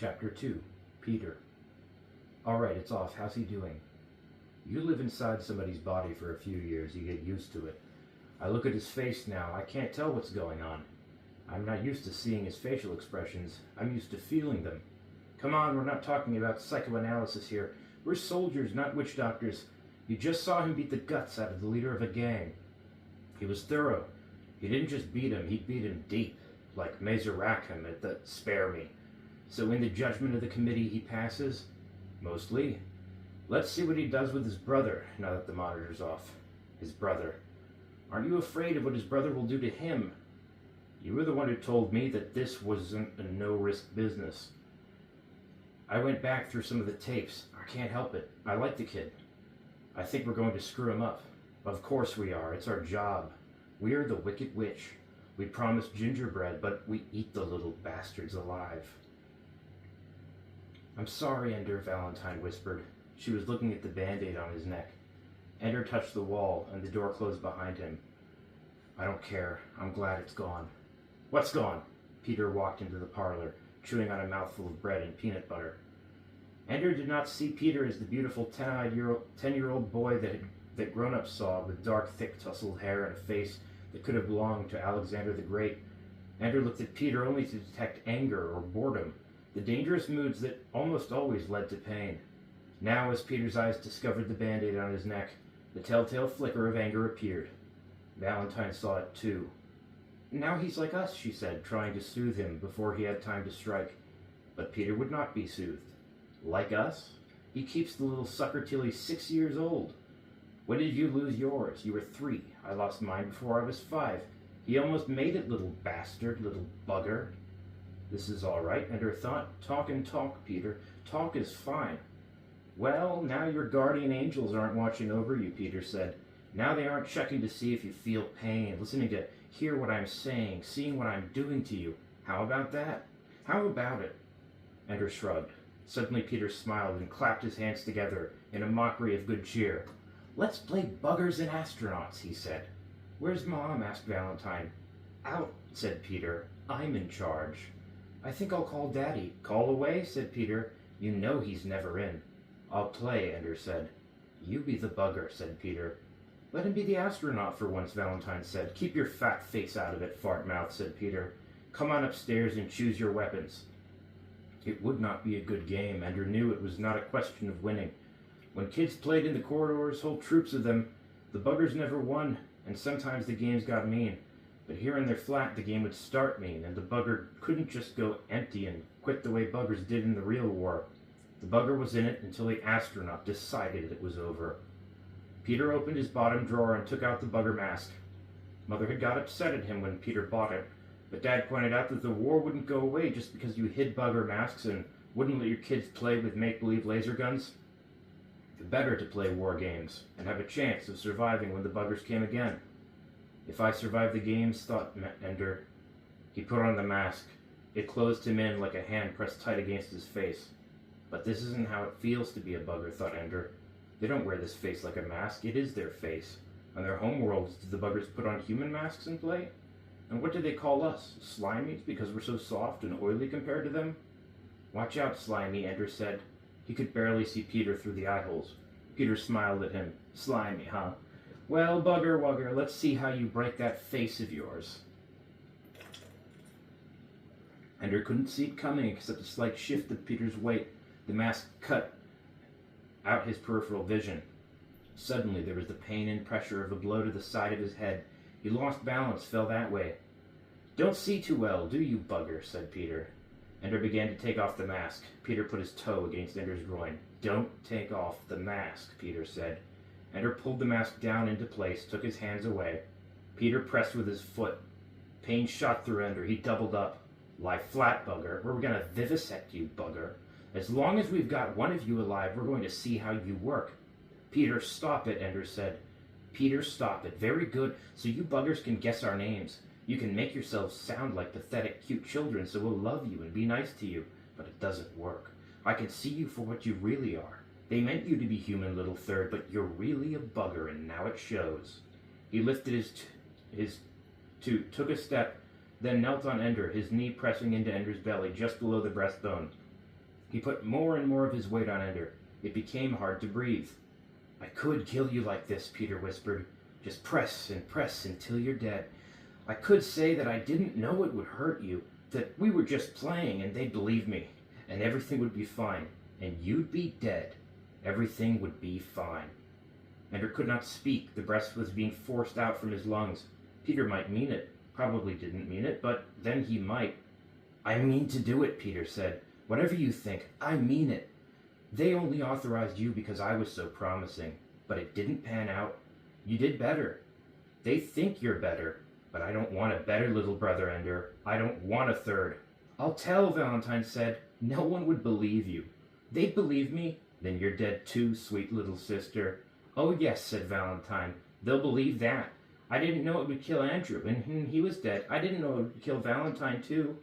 Chapter 2. Peter. Alright, it's off. How's he doing? You live inside somebody's body for a few years, you get used to it. I look at his face now, I can't tell what's going on. I'm not used to seeing his facial expressions, I'm used to feeling them. Come on, we're not talking about psychoanalysis here. We're soldiers, not witch doctors. You just saw him beat the guts out of the leader of a gang. He was thorough. He didn't just beat him, he beat him deep, like Mesorakim at the Spare Me. So in the judgment of the committee he passes? Mostly. Let's see what he does with his brother, now that the monitor's off. His brother. Aren't you afraid of what his brother will do to him? You were the one who told me that this wasn't a no-risk business. I went back through some of the tapes. I can't help it. I like the kid. I think we're going to screw him up. Of course we are. It's our job. We're the Wicked Witch. We promised gingerbread, but we eat the little bastards alive. I'm sorry, Ender, Valentine whispered. She was looking at the Band-Aid on his neck. Ender touched the wall, and the door closed behind him. I don't care. I'm glad it's gone. What's gone? Peter walked into the parlor, chewing on a mouthful of bread and peanut butter. Ender did not see Peter as the beautiful 10-year-old boy that grown-ups saw, with dark, thick, tousled hair and a face that could have belonged to Alexander the Great. Ender looked at Peter only to detect anger or boredom, the dangerous moods that almost always led to pain. Now, as Peter's eyes discovered the Band-Aid on his neck, the telltale flicker of anger appeared. Valentine saw it too. Now he's like us, she said, trying to soothe him before he had time to strike. But Peter would not be soothed. Like us? He keeps the little sucker till he's 6 years old. When did you lose yours? You were 3. I lost mine before I was 5. He almost made it, little bastard, little bugger. This is all right, Ender thought. Talk and talk, Peter. Talk is fine. Well, now your guardian angels aren't watching over you, Peter said. Now they aren't checking to see if you feel pain, listening to hear what I'm saying, seeing what I'm doing to you. How about that? How about it? Ender shrugged. Suddenly Peter smiled and clapped his hands together in a mockery of good cheer. Let's play buggers and astronauts, he said. Where's Mom? Asked Valentine. Out, said Peter. I'm in charge. I think I'll call Daddy. Call away, said Peter. You know he's never in. I'll play, Ender said. You be the bugger, said Peter. Let him be the astronaut for once, Valentine said. Keep your fat face out of it, fart mouth, said Peter. Come on upstairs and choose your weapons. It would not be a good game. Ender knew it was not a question of winning. When kids played in the corridors, whole troops of them, the buggers never won, and sometimes the games got mean. But here in their flat, the game would start mean, and the bugger couldn't just go empty and quit the way buggers did in the real war. The bugger was in it until the astronaut decided it was over. Peter opened his bottom drawer and took out the bugger mask. Mother had got upset at him when Peter bought it, but Dad pointed out that the war wouldn't go away just because you hid bugger masks and wouldn't let your kids play with make-believe laser guns. The better to play war games and have a chance of surviving when the buggers came again. If I survive the games, thought Ender. He put on the mask. It closed him in like a hand pressed tight against his face. But this isn't how it feels to be a bugger, thought Ender. They don't wear this face like a mask. It is their face. On their homeworlds, do the buggers put on human masks and play? And what do they call us? Slimies, because we're so soft and oily compared to them? Watch out, Slimy, Ender said. He could barely see Peter through the eye holes. Peter smiled at him. Slimy, huh? Well, bugger wugger, let's see how you break that face of yours. Ender couldn't see it coming except a slight shift of Peter's weight. The mask cut out his peripheral vision. Suddenly there was the pain and pressure of a blow to the side of his head. He lost balance, fell that way. Don't see too well, do you, bugger, said Peter. Ender began to take off the mask. Peter put his toe against Ender's groin. Don't take off the mask, Peter said. Ender pulled the mask down into place, took his hands away. Peter pressed with his foot. Pain shot through Ender. He doubled up. Lie flat, bugger. We're going to vivisect you, bugger. As long as we've got one of you alive, we're going to see how you work. Peter, stop it, Ender said. Peter, stop it. Very good, so you buggers can guess our names. You can make yourselves sound like pathetic, cute children, so we'll love you and be nice to you. But it doesn't work. I can see you for what you really are. They meant you to be human, little third, but you're really a bugger, and now it shows. He lifted took a step, then knelt on Ender, his knee pressing into Ender's belly, just below the breastbone. He put more and more of his weight on Ender. It became hard to breathe. I could kill you like this, Peter whispered. Just press and press until you're dead. I could say that I didn't know it would hurt you, that we were just playing and they'd believe me, and everything would be fine, and you'd be dead. Everything would be fine. Ender could not speak. The breath was being forced out from his lungs. Peter might mean it. Probably didn't mean it, but then he might. I mean to do it, Peter said. Whatever you think, I mean it. They only authorized you because I was so promising, but it didn't pan out. You did better. They think you're better, but I don't want a better little brother, Ender. I don't want a third. I'll tell, Valentine said. No one would believe you. They'd believe me? Then you're dead too, sweet little sister. Oh yes, said Valentine. They'll believe that. I didn't know it would kill Andrew, and he was dead. I didn't know it would kill Valentine too.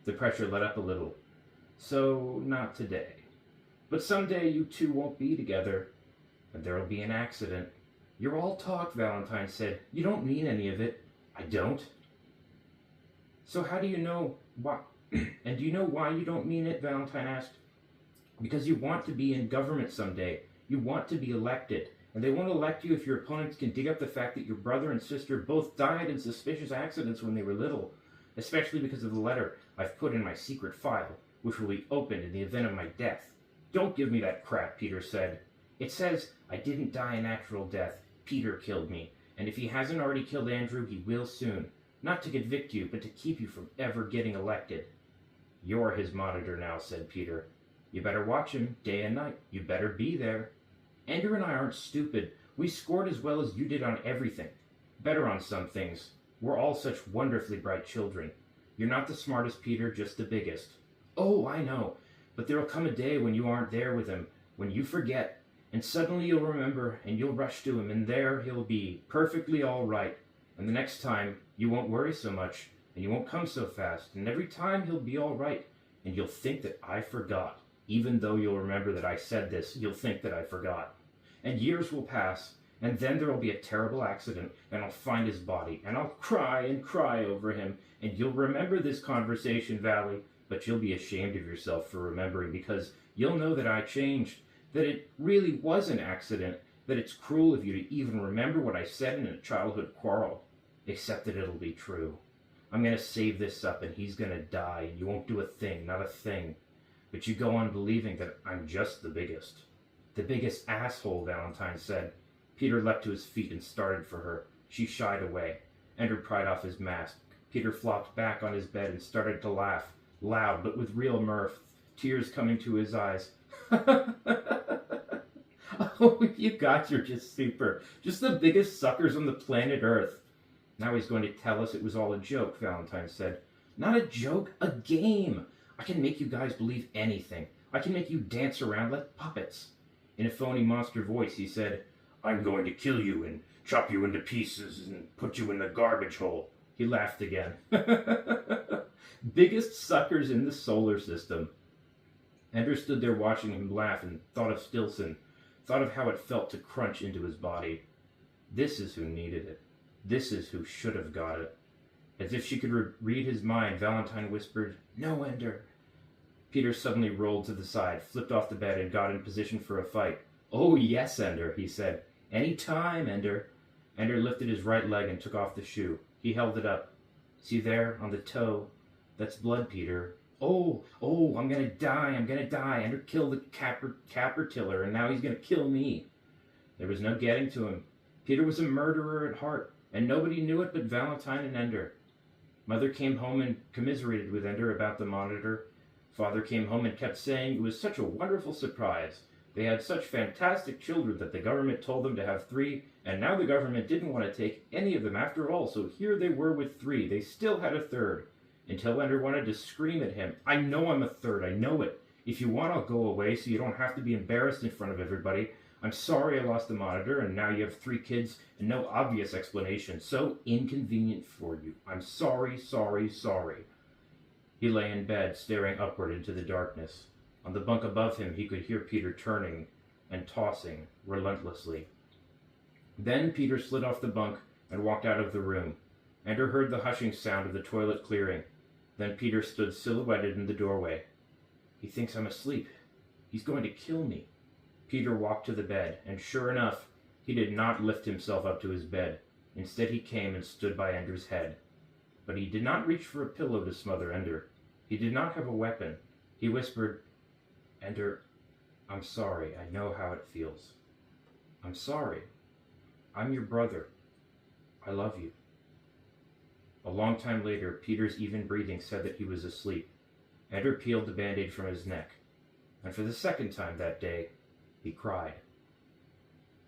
The pressure let up a little. So, not today. But someday you two won't be together, and there'll be an accident. You're all talk, Valentine said. You don't mean any of it. I don't. So how do you know why? And do you know why you don't mean it? Valentine asked. Because you want to be in government someday. You want to be elected. And they won't elect you if your opponents can dig up the fact that your brother and sister both died in suspicious accidents when they were little. Especially because of the letter I've put in my secret file, which will be opened in the event of my death. Don't give me that crap, Peter said. It says I didn't die a natural death. Peter killed me. And if he hasn't already killed Andrew, he will soon. Not to convict you, but to keep you from ever getting elected. You're his monitor now, said Peter. You better watch him, day and night. You better be there. Andrew and I aren't stupid. We scored as well as you did on everything. Better on some things. We're all such wonderfully bright children. You're not the smartest, Peter, just the biggest. Oh, I know. But there'll come a day when you aren't there with him, when you forget, and suddenly you'll remember, and you'll rush to him, and there he'll be, perfectly all right. And the next time, you won't worry so much, and you won't come so fast, and every time he'll be all right, and you'll think that I forgot. Even though you'll remember that I said this, you'll think that I forgot. And years will pass, and then there will be a terrible accident, and I'll find his body, and I'll cry and cry over him, and you'll remember this conversation, Valley, but you'll be ashamed of yourself for remembering, because you'll know that I changed, that it really was an accident, that it's cruel of you to even remember what I said in a childhood quarrel, except that it'll be true. I'm going to save this up, and he's going to die, and you won't do a thing, not a thing. But you go on believing that I'm just the biggest. The biggest asshole, Valentine said. Peter leapt to his feet and started for her. She shied away. Ender pried off his mask. Peter flopped back on his bed and started to laugh, loud but with real mirth, tears coming to his eyes. Oh, you guys are just super. Just the biggest suckers on the planet Earth. Now he's going to tell us it was all a joke, Valentine said. Not a joke, a game. I can make you guys believe anything. I can make you dance around like puppets. In a phony monster voice, he said, I'm going to kill you and chop you into pieces and put you in the garbage hole. He laughed again. Biggest suckers in the solar system. Ender stood there watching him laugh and thought of Stilson, thought of how it felt to crunch into his body. This is who needed it. This is who should have got it. As if she could read his mind, Valentine whispered, No, Ender. Peter suddenly rolled to the side, flipped off the bed, and got in position for a fight. Oh, yes, Ender, he said. Any time, Ender. Ender lifted his right leg and took off the shoe. He held it up. See there, on the toe? That's blood, Peter. Oh, I'm gonna die. Ender killed the caterpillar, and now he's gonna kill me. There was no getting to him. Peter was a murderer at heart, and nobody knew it but Valentine and Ender. Mother came home and commiserated with Ender about the monitor. Father came home and kept saying it was such a wonderful surprise. They had such fantastic children that the government told them to have 3, and now the government didn't want to take any of them after all, so here they were with 3. They still had a 3rd. Until Ender wanted to scream at him, I know I'm a 3rd, I know it. If you want, I'll go away so you don't have to be embarrassed in front of everybody. I'm sorry I lost the monitor, and now you have 3 kids and no obvious explanation. So inconvenient for you. I'm sorry. He lay in bed, staring upward into the darkness. On the bunk above him, he could hear Peter turning and tossing relentlessly. Then Peter slid off the bunk and walked out of the room. Ender heard the hushing sound of the toilet clearing. Then Peter stood silhouetted in the doorway. He thinks I'm asleep. He's going to kill me. Peter walked to the bed, and sure enough, he did not lift himself up to his bed. Instead, he came and stood by Ender's head. But he did not reach for a pillow to smother Ender. He did not have a weapon. He whispered, Ender, I'm sorry. I know how it feels. I'm sorry. I'm your brother. I love you. A long time later, Peter's even breathing said that he was asleep. Ender peeled the band-aid from his neck, and for the second time that day, he cried.